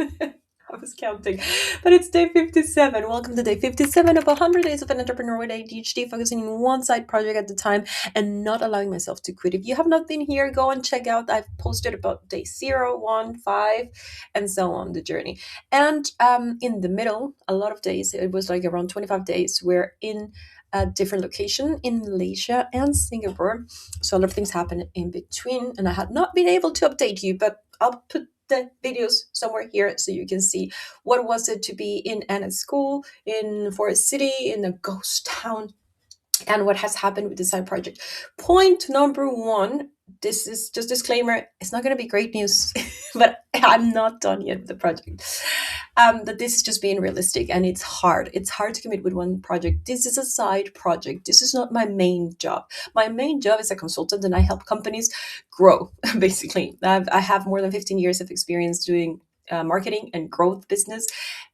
I was counting, but it's day 57. Welcome to day 57 of 100 Days of an Entrepreneur with ADHD, focusing on one side project at a time and not allowing myself to quit. If you have not been here, go and check out. I've posted about day 0, 1, 5, and so on the journey. And in the middle, a lot of days, it was like around 25 days, we're in a different location in Malaysia and Singapore. So a lot of things happen in between, and I had not been able to update you, but I'll put the videos somewhere here so you can see what was it to be in a school in forest city in a ghost town and what has happened with the side project. Point number one, this is just disclaimer, it's not going to be great news, but I'm not done yet with the project. But this is just being realistic, and it's hard. It's hard to commit with one project. This is a side project. This is not my main job. My main job is a consultant, and I help companies grow, basically. I have more than 15 years of experience doing marketing and growth business,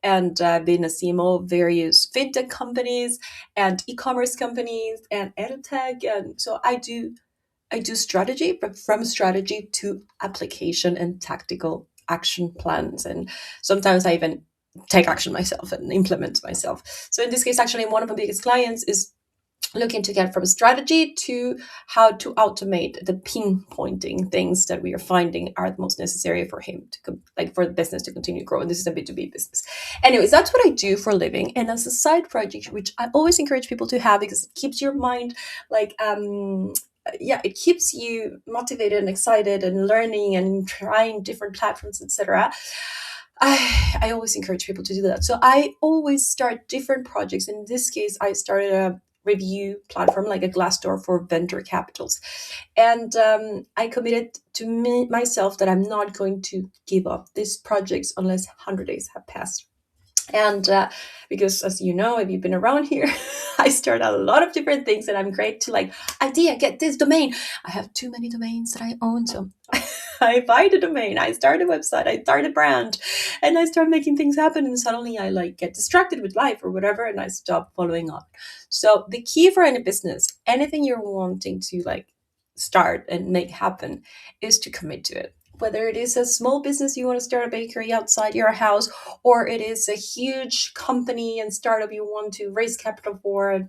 and I've been a CMO of various fintech companies and e-commerce companies and edtech, and so I do strategy, but from strategy to application and tactical action plans. And sometimes I even take action myself and implement myself. So in this case, actually, one of my biggest clients is looking to get from strategy to how to automate the pinpointing things that we are finding are the most necessary for him to like for the business to continue growing. This is a B2B business. Anyways, that's what I do for a living. And as a side project, which I always encourage people to have because it keeps your mind like it keeps you motivated and excited and learning and trying different platforms, etc. I always encourage people to do that. So I always start different projects. In this case, I started a review platform like a Glassdoor for venture capitals. And I committed to myself that I'm not going to give up these projects unless 100 days have passed. And because as you know, if you've been around here, I start a lot of different things and I'm great to like, idea, get this domain. I have too many domains that I own. So I buy the domain, I start a website, I start a brand, and I start making things happen. And suddenly I like get distracted with life or whatever, and I stop following up. So the key for any business, anything you're wanting to like start and make happen, is to commit to it. Whether it is a small business, you want to start a bakery outside your house, or it is a huge company and startup you want to raise capital for and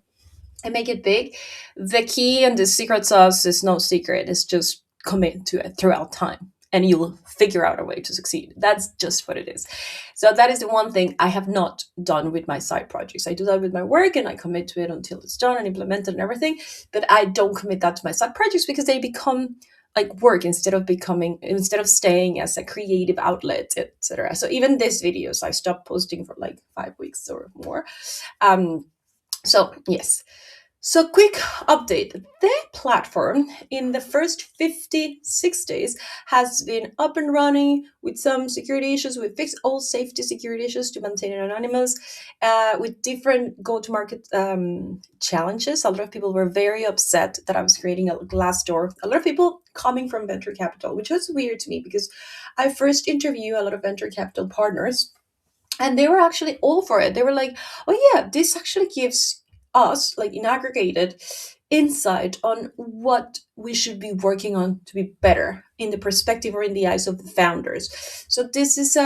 make it big, the key and the secret sauce is no secret. It's just commit to it throughout time and you'll figure out a way to succeed. That's just what it is. So that is the one thing I have not done with my side projects. I do that with my work and I commit to it until it's done and implemented and everything. But I don't commit that to my side projects because they become like work instead of staying as a creative outlet, etc. So even these videos I stopped posting for like 5 weeks or more. So yes. So quick update. The platform in the first 56 days has been up and running with some security issues. We fixed all safety security issues to maintain it anonymous with different go-to-market challenges. A lot of people were very upset that I was creating a Glassdoor. A lot of people coming from venture capital, which was weird to me because I first interview a lot of venture capital partners and they were actually all for it. They were like, oh yeah, this actually gives us, like in aggregated, insight on what we should be working on to be better in the perspective or in the eyes of the founders. So this is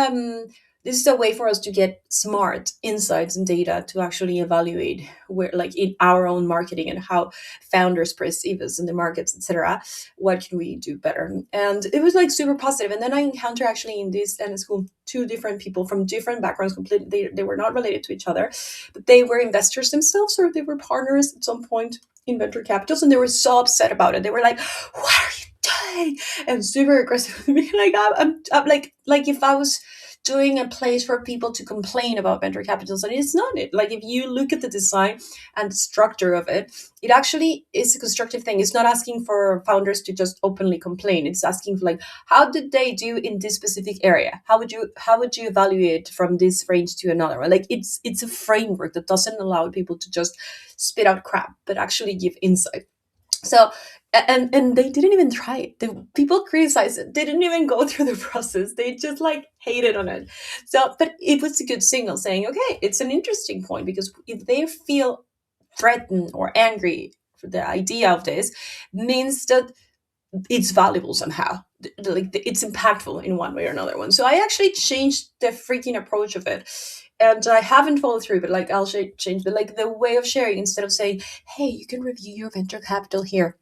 a way for us to get smart insights and data to actually evaluate where, like in our own marketing and how founders perceive us in the markets, etc. What can we do better? And it was like super positive. And then I encountered actually in this school 2 different people from different backgrounds, completely. They were not related to each other, but they were investors themselves or they were partners at some point in venture capitals, and they were so upset about it. They were like, "What are you doing?" And super aggressive with me. Like I'm like if I was doing a place for people to complain about venture capitals, and it's not it. Like if you look at the design and the structure of it, it actually is a constructive thing. It's not asking for founders to just openly complain. It's asking for like, how did they do in this specific area? How would you evaluate from this range to another? Like it's a framework that doesn't allow people to just spit out crap, but actually give insight. So and they didn't even try it. The people criticized it. They didn't even go through the process. They just like hated on it. So, but it was a good signal saying, okay, it's an interesting point because if they feel threatened or angry for the idea of this, means that it's valuable somehow. it's impactful in one way or another one. So I actually changed the freaking approach of it, and I haven't followed through. But like I'll change, but like the way of sharing, instead of saying, "Hey, you can review your venture capital here."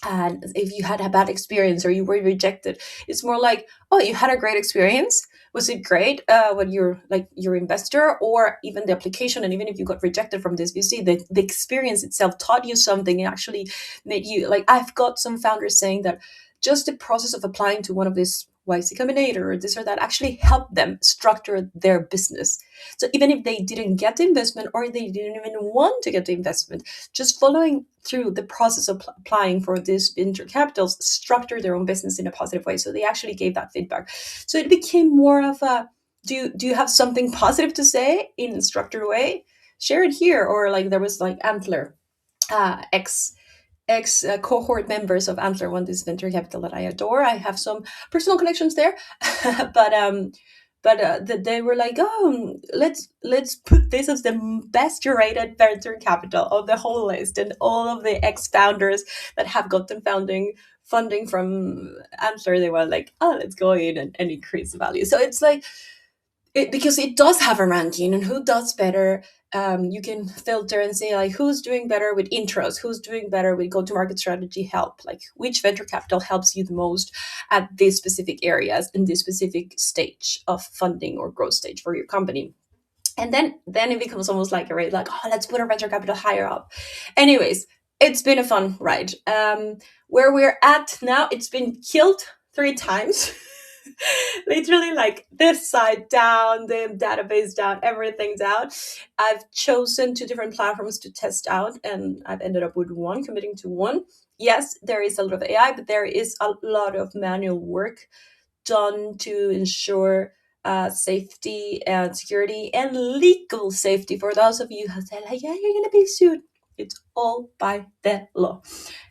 And if you had a bad experience or you were rejected, it's more like, oh, you had a great experience. Was it great when you're like your investor, or even the application? And even if you got rejected from this VC, the experience itself taught you something. It actually made you like, I've got some founders saying that just the process of applying to one of these YC Combinator or this or that actually helped them structure their business. So even if they didn't get the investment, or they didn't even want to get the investment, just following through the process of applying for this venture capitals structure their own business in a positive way. So they actually gave that feedback. So it became more of a, do you have something positive to say in a structured way? Share it here. Or like there was like Antler, ex cohort members of Antler, one this venture capital that I adore. I have some personal connections there, but they were like, oh, let's put this as the best rated venture capital of the whole list, and all of the ex-founders that have gotten funding from Antler, they were like, oh, let's go in and increase the value. So it's like, because it does have a ranking, and who does better. You can filter and say like, who's doing better with intros, who's doing better with go-to-market strategy help, like which venture capital helps you the most at these specific areas in this specific stage of funding or growth stage for your company. And then it becomes almost like a rate, like, oh, let's put our venture capital higher up. Anyways, it's been a fun ride. Where we're at now, it's been killed 3 times. Literally, like this side down, the database down, everything's out. I've chosen 2 different platforms to test out, and I've ended up with one, committing to one. Yes, there is a lot of AI, but there is a lot of manual work done to ensure safety and security and legal safety for those of you who say like, yeah, you're gonna be sued. It's all by the law.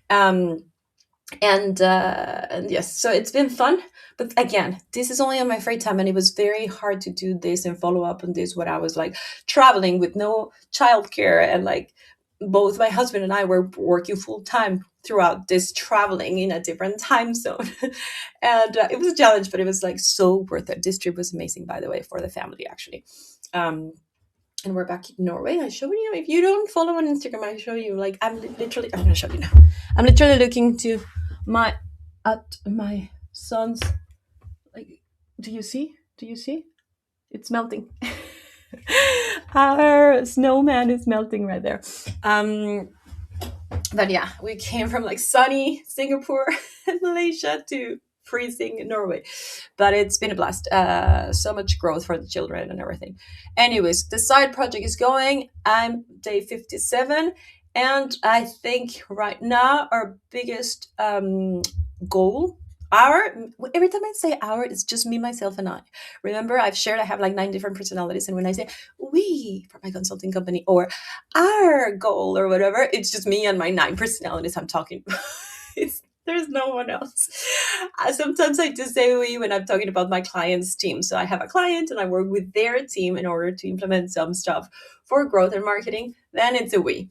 And yes, so it's been fun. But again, this is only on my free time, and it was very hard to do this and follow up on this when I was like traveling with no childcare, and like both my husband and I were working full time throughout this traveling in a different time zone. And it was a challenge, but it was like so worth it. This trip was amazing, by the way, for the family actually. And we're back in Norway. I showed you, if you don't follow on Instagram, I show you like, I'm gonna show you now. I'm literally looking to my son's, like, do you see it's melting. Our snowman is melting right there. But yeah, we came from like sunny Singapore and Malaysia to freezing Norway, but it's been a blast. So much growth for the children and everything. Anyways, the side project is going. I'm day 57, and I think right now our biggest goal, every time I say our, it's just me, myself, and I. Remember, I've shared I have like 9 different personalities, and when I say we for my consulting company, or our goal or whatever, it's just me and my 9 personalities I'm talking about. There's no one else. Sometimes I just say we when I'm talking about my client's team. So I have a client and I work with their team in order to implement some stuff for growth and marketing. Then it's a we.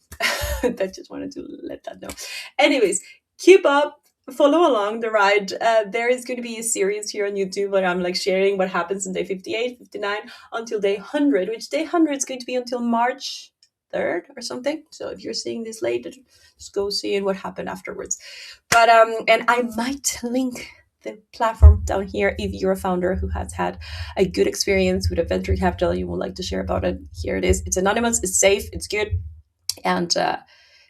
I just wanted to let that know. Anyways, keep up. Follow along the ride. There is going to be a series here on YouTube where I'm like sharing what happens in day 58, 59 until day 100, which day 100 is going to be until March 3rd or something. So if you're seeing this late, just go see what happened afterwards. But and I might link the platform down here if you're a founder who has had a good experience with a venture capital, you would like to share about it. Here it is. It's anonymous, it's safe, it's good. And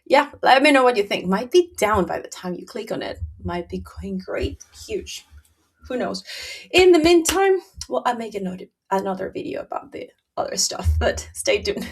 yeah, let me know what you think. Might be down by the time you click on it. Might be going great, huge. Who knows? In the meantime, well, I'll make another video about the other stuff, but stay tuned.